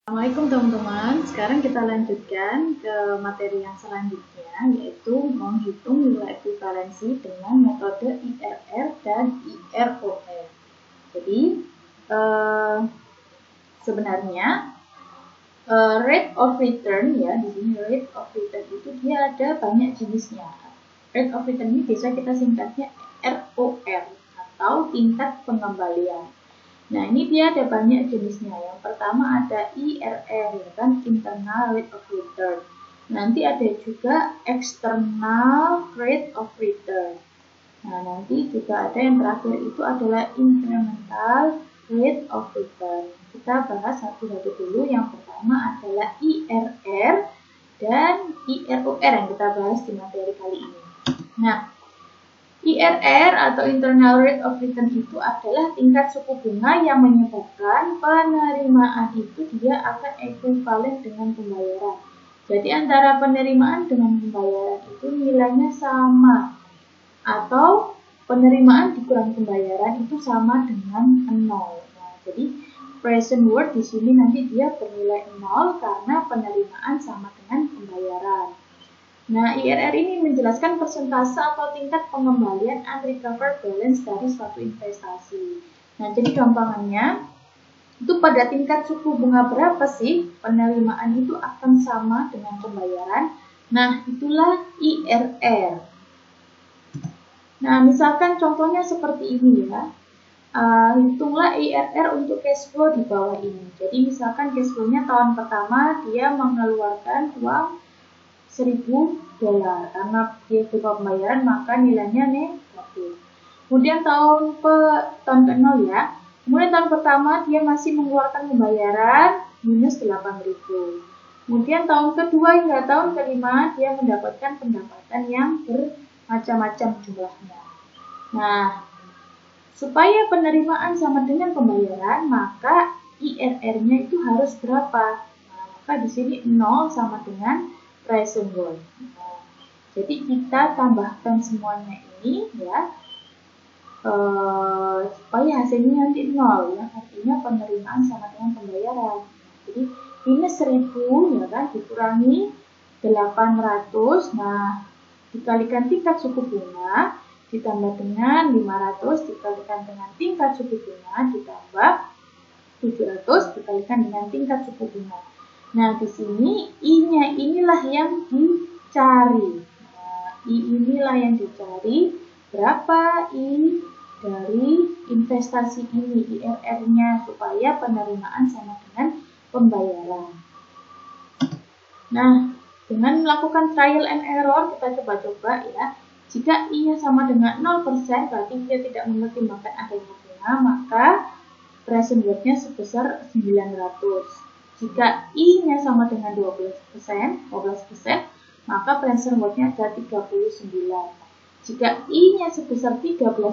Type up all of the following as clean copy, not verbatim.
Assalamualaikum teman-teman. Sekarang kita lanjutkan ke materi yang selanjutnya, yaitu menghitung nilai ekuivalensi dengan metode IRR dan IROR. Jadi sebenarnya rate of return, ya, di sini rate of return itu dia ada banyak jenisnya. Rate of return ini biasa kita singkatnya ROR atau tingkat pengembalian. Nah, ini dia ada banyak jenisnya. Yang pertama ada IRR, ya kan, internal rate of return. Nanti ada juga external rate of return. Nah, nanti juga ada yang terakhir itu adalah incremental rate of return. Kita bahas satu-satu dulu. Yang pertama adalah IRR dan IROR yang kita bahas di materi kali ini. Nah, IRR atau internal rate of return itu adalah tingkat suku bunga yang menyebabkan penerimaan itu dia akan ekuivalen dengan pembayaran. Jadi antara penerimaan dengan pembayaran itu nilainya sama, atau penerimaan dikurangi pembayaran itu sama dengan 0. Nah, jadi present worth di sini nanti dia bernilai 0 karena penerimaan sama dengan pembayaran. Nah, IRR ini menjelaskan persentase atau tingkat pengembalian unrecovered balance dari suatu investasi. Nah, jadi gampangannya, itu pada tingkat suku bunga berapa sih penerimaan itu akan sama dengan pembayaran? Nah, itulah IRR. Nah, misalkan contohnya seperti ini ya. Hitunglah IRR untuk cash flow di bawah ini. Jadi misalkan cash flow-nya tahun pertama dia mengeluarkan uang $1.000 karena dia berupa pembayaran maka nilainya negatif. Kemudian tahun ke-0 ya. Kemudian tahun pertama dia masih mengeluarkan pembayaran minus 8.000. Kemudian tahun kedua hingga tahun kelima dia mendapatkan pendapatan yang bermacam-macam jumlahnya. Nah, supaya penerimaan sama dengan pembayaran maka IRR-nya itu harus berapa? Nah, maka di sini 0 sama dengan present worth. Nah, jadi kita tambahkan semuanya ini ya, supaya hasilnya nanti 0 ya, artinya penerimaan sama dengan pembayaran. Jadi minus 1.000 ya kan dikurangi 800. Nah, dikalikan tingkat suku bunga ditambah dengan 500 dikalikan dengan tingkat suku bunga ditambah 700 dikalikan dengan tingkat suku bunga. Nah, di sini I-nya inilah yang dicari. Nah, I inilah yang dicari. Berapa I dari investasi ini, IRR-nya, supaya penerimaan sama dengan pembayaran. Nah, dengan melakukan trial and error, kita coba-coba ya. Jika I-nya sama dengan 0%, berarti dia tidak mempertimbangkan adanya bunga, maka present worth-nya sebesar 900. Jika I-nya sama dengan 12%, maka present worth-nya adalah 39. Jika I-nya sebesar 13%,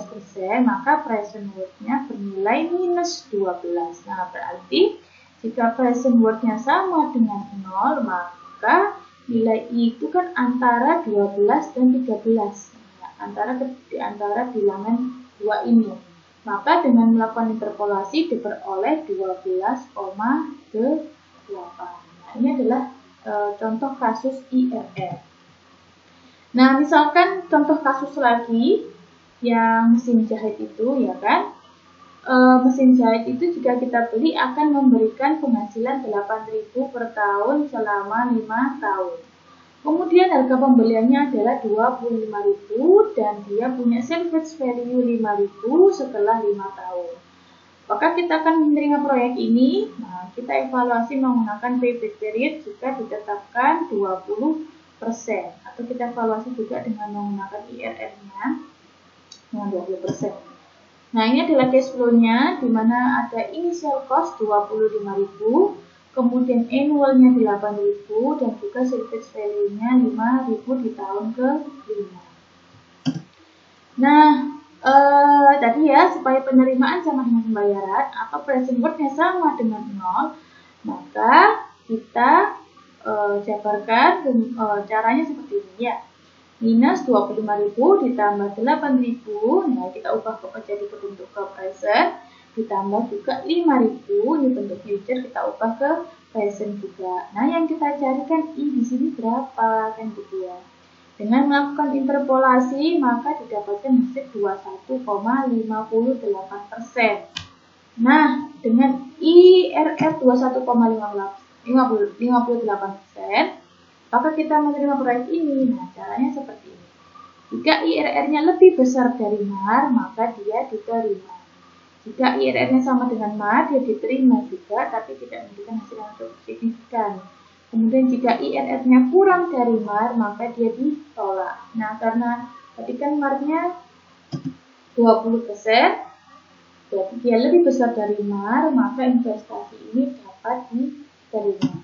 maka present worth-nya bernilai minus 12. Nah, berarti jika present worth-nya sama dengan 0, maka nilai I itu kan antara 12 dan 13. Nah, antara bilangan dua ini. Maka dengan melakukan interpolasi diperoleh 12,8. Nah, ini adalah contoh kasus IRR. Nah, misalkan contoh kasus lagi yang mesin jahit itu ya kan. Mesin jahit itu jika kita beli akan memberikan penghasilan 8.000 per tahun selama 5 tahun. Kemudian harga pembeliannya adalah 25.000 dan dia punya salvage value 5.000 setelah 5 tahun. Maka kita akan menerima proyek ini. Nah, kita evaluasi menggunakan payback period jika ditetapkan 20%. Atau kita evaluasi juga dengan menggunakan IRR-nya dengan 20%. Nah, ini adalah cash flow-nya di mana ada initial cost 25.000, kemudian annual-nya 8.000 dan juga salvage value-nya 5.000 di tahun ke-5. Nah, tadi ya, supaya penerimaan sama dengan pembayaran atau present worth-nya sama dengan 0, maka kita jabarkan caranya seperti ini ya. Minus 25.000 ditambah 8.000, nah kita ubah jadi ke bentuk ke present, ditambah juga 5.000, ini bentuk future kita ubah ke present juga. Nah, yang kita carikan I di sini berapa, kan gitu ya. Dengan melakukan interpolasi, maka didapatkan hasil 21,58%. Nah, dengan IRR 21,58%, maka kita menerima proyek ini. Nah, caranya seperti ini. Jika IRR-nya lebih besar dari MAR, maka dia diterima. Jika IRR-nya sama dengan MAR, dia diterima juga, tapi tidak memberikan hasil yang cukup signifikan. Kemudian jika IRR-nya kurang dari MAR, maka dia ditolak. Nah, karena tadi kan MAR-nya 20%, jadi dia lebih besar dari MAR, maka investasi ini dapat diterima.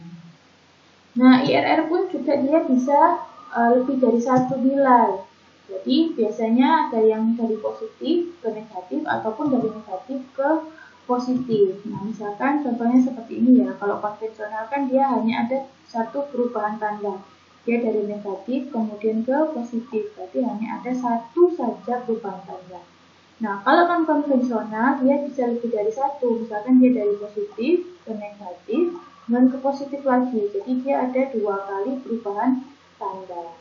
Nah, IRR pun juga dia bisa lebih dari satu nilai. Jadi biasanya ada yang dari positif ke negatif ataupun dari negatif ke positif. Nah, misalkan contohnya seperti ini ya. Kalau konvensional kan dia hanya ada satu perubahan tanda. Dia dari negatif kemudian ke positif. Berarti hanya ada satu saja perubahan tanda. Nah, kalau non konvensional dia bisa lebih dari satu. Misalkan dia dari positif ke negatif dan ke positif lagi. Jadi dia ada 2 kali perubahan tanda.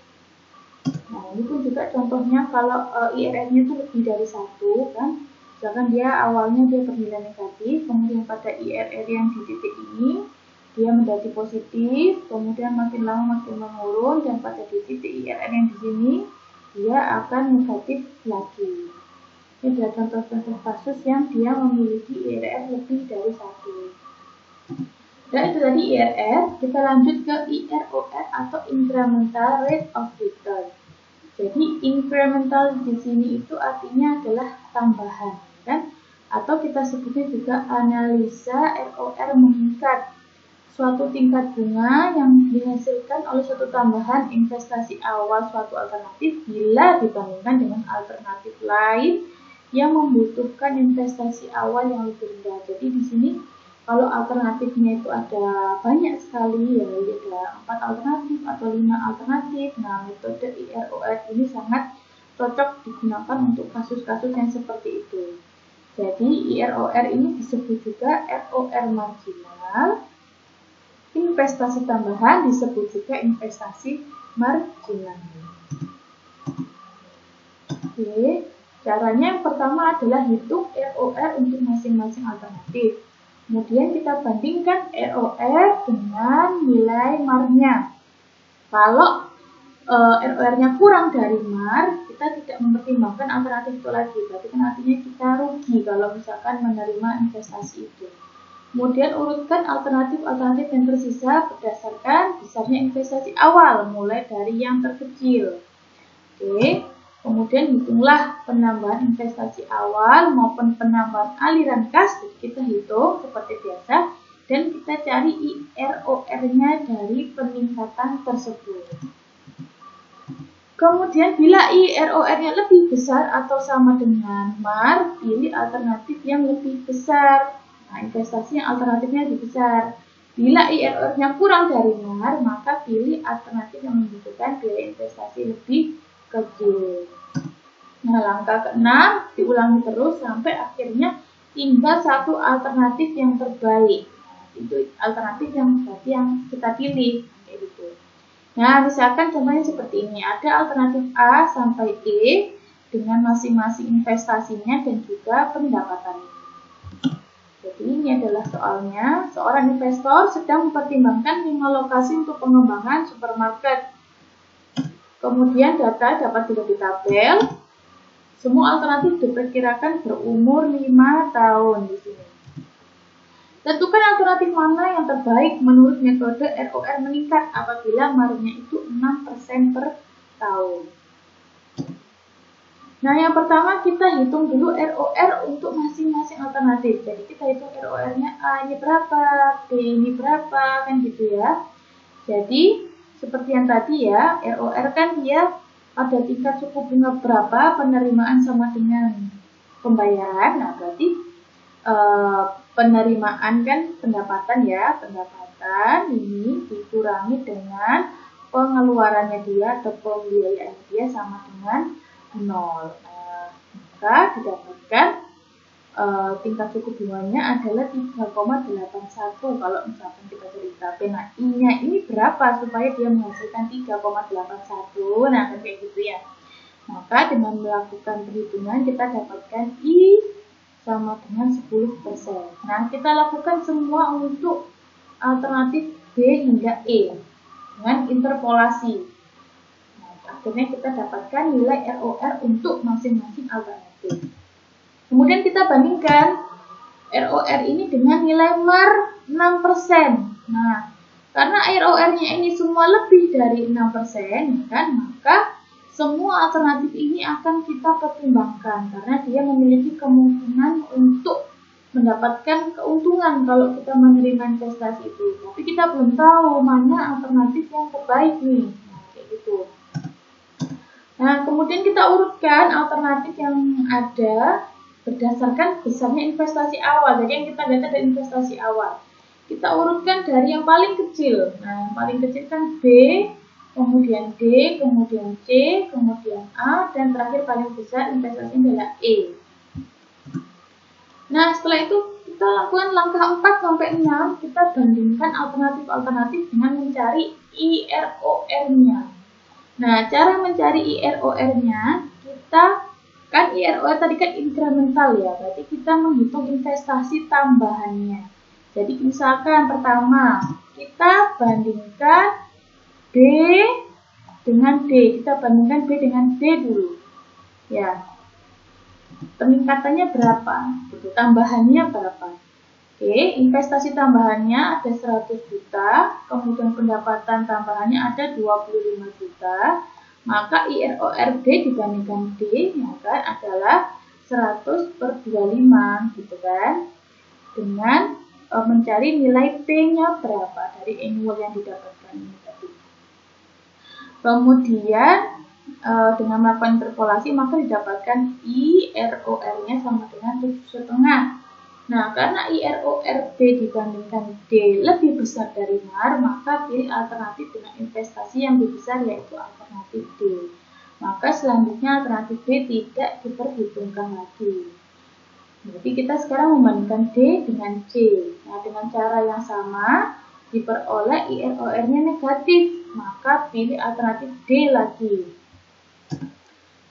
Nah, ini pun juga contohnya kalau IRR-nya itu lebih dari 1 kan. Misalkan dia awalnya dia bernilai negatif, kemudian pada IRR yang di titik ini dia menjadi positif, kemudian makin lama makin menurun, dan pada di titik IRR yang di sini dia akan negatif lagi. Ini adalah contoh-contoh kasus yang dia memiliki IRR lebih dari 1. Dan itu tadi IRR. Kita lanjut ke IROR atau Incremental Rate of Return. Jadi incremental di sini itu artinya adalah tambahan, kan? Atau kita sebutnya juga analisa ROR meningkat. Suatu tingkat bunga yang dihasilkan oleh suatu tambahan investasi awal suatu alternatif bila dibandingkan dengan alternatif lain yang membutuhkan investasi awal yang lebih rendah. Jadi di sini kalau alternatifnya itu ada banyak sekali, ya ada 4 alternatif atau 5 alternatif. Nah, metode IROR ini sangat cocok digunakan untuk kasus-kasus yang seperti itu. Jadi IROR ini disebut juga ROR marginal. Investasi tambahan disebut juga investasi marginal. Oke, caranya yang pertama adalah hitung ROR untuk masing-masing alternatif. Kemudian kita bandingkan ROR dengan nilai MAR-nya. Kalau ROR-nya kurang dari MAR, kita tidak mempertimbangkan alternatif itu lagi. Berarti kan artinya kita rugi kalau misalkan menerima investasi itu. Kemudian urutkan alternatif-alternatif yang tersisa berdasarkan besarnya investasi awal, mulai dari yang terkecil. Oke. Kemudian hitunglah penambahan investasi awal maupun penambahan aliran kas. Kita hitung seperti biasa dan kita cari IROR-nya dari peningkatan tersebut. Kemudian bila IROR-nya lebih besar atau sama dengan MAR, pilih alternatif yang lebih besar. Nah, investasi yang alternatifnya lebih besar. Bila IROR-nya kurang dari MAR, maka pilih alternatif yang membutuhkan biaya investasi lebih kecil. Nah, langkah ke-6 diulangi terus sampai akhirnya tinggal satu alternatif yang terbaik. Nah, itu alternatif yang berarti yang kita pilih, kayak gitu. Nah, misalkan contohnya seperti ini. Ada alternatif A sampai E dengan masing-masing investasinya dan juga pendapatannya. Jadi ini adalah soalnya. Seorang investor sedang mempertimbangkan 5 lokasi untuk pengembangan supermarket. Kemudian data dapat dilihat di tabel. Semua alternatif diperkirakan berumur 5 tahun di sini. Tentukan alternatif mana yang terbaik menurut metode ROR meningkat apabila MAR-nya itu 6% per tahun. Nah, yang pertama kita hitung dulu ROR untuk masing-masing alternatif. Jadi kita hitung ROR-nya A ini berapa, B ini berapa, kan gitu ya. Jadi seperti yang tadi ya, ROR kan dia pada tingkat suku bunga berapa, penerimaan sama dengan pembayaran. Nah, berarti penerimaan kan pendapatan ya, pendapatan ini dikurangi dengan pengeluarannya dia atau pembiayaan dia sama dengan 0. Maka didapatkan tingkat suku bunganya adalah 3,81 kalau misalkan kita cari juta. Nah, I-nya ini berapa supaya dia menghasilkan 3,81? Nah, kan kayak gitu ya. Maka dengan melakukan perhitungan kita dapatkan I sama dengan 10%. Nah, kita lakukan semua untuk alternatif B hingga E dengan interpolasi. Nah, akhirnya kita dapatkan nilai ROR untuk masing-masing alternatif. Kemudian kita bandingkan ROR ini dengan nilai MAR 6%. Nah, karena ROR-nya ini semua lebih dari 6%, kan, maka semua alternatif ini akan kita pertimbangkan karena dia memiliki kemungkinan untuk mendapatkan keuntungan kalau kita menerima investasi itu. Tapi kita belum tahu mana alternatif yang terbaik nih. Nah, kayak gitu. Nah, kemudian kita urutkan alternatif yang ada berdasarkan besarnya investasi awal. Jadi yang kita lihat ada investasi awal. Kita urutkan dari yang paling kecil. Nah, yang paling kecil kan B, kemudian D, kemudian C, kemudian A, dan terakhir paling besar investasinya adalah E. Nah, setelah itu kita lakukan langkah 4 sampai 6, kita bandingkan alternatif-alternatif dengan mencari IROR-nya. Nah, cara mencari IROR-nya, kita kan IROR tadi kan inkremental ya, berarti kita menghitung investasi tambahannya. Jadi misalkan pertama, kita bandingkan B dengan D, kita bandingkan B dengan D dulu. Ya, peningkatannya berapa? Tambahannya berapa? Oke, investasi tambahannya ada 100 juta, kemudian pendapatan tambahannya ada 25 juta. Maka IROR D dibandingkan D maka adalah 100/25 gitu kan. Dengan mencari nilai P-nya berapa dari annual yang didapatkan ini tadi. Kemudian dengan melakukan interpolasi maka didapatkan IROR-nya sama dengan 7,5. Nah, karena IROR D dibandingkan D lebih besar dari MAR, maka pilih alternatif dengan investasi yang lebih besar yaitu alternatif D. Maka selanjutnya alternatif D tidak diperhitungkan lagi. Jadi kita sekarang membandingkan D dengan C. Nah, dengan cara yang sama diperoleh IROR-nya negatif, maka pilih alternatif D lagi.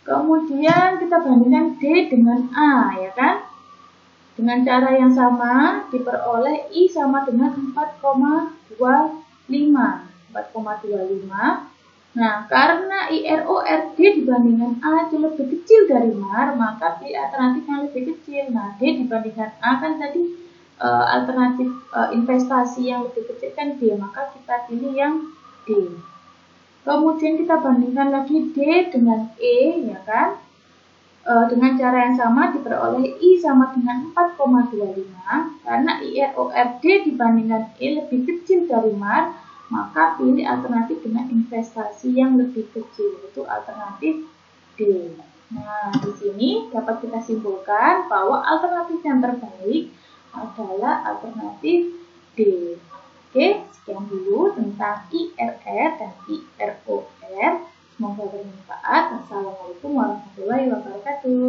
Kemudian kita bandingkan D dengan A, ya kan? Dengan cara yang sama diperoleh I sama dengan 4,25. Nah, karena IROR D dibandingkan A itu lebih kecil dari MAR, maka pilih alternatif yang lebih kecil. Nah, D dibandingkan A kan tadi alternatif investasi yang lebih kecil kan D, maka kita pilih yang D. Kemudian kita bandingkan lagi D dengan E, ya kan? Dengan cara yang sama diperoleh I sama dengan 4,25. Karena IROR D dibandingkan E lebih kecil dari MAR, maka pilih alternatif dengan investasi yang lebih kecil, yaitu alternatif D. Nah, di sini dapat kita simpulkan bahwa alternatif yang terbaik adalah alternatif D. Oke, sekian dulu tentang IRR dan IROR. Semoga bermanfaat. Wassalamualaikum warahmatullahi wabarakatuh.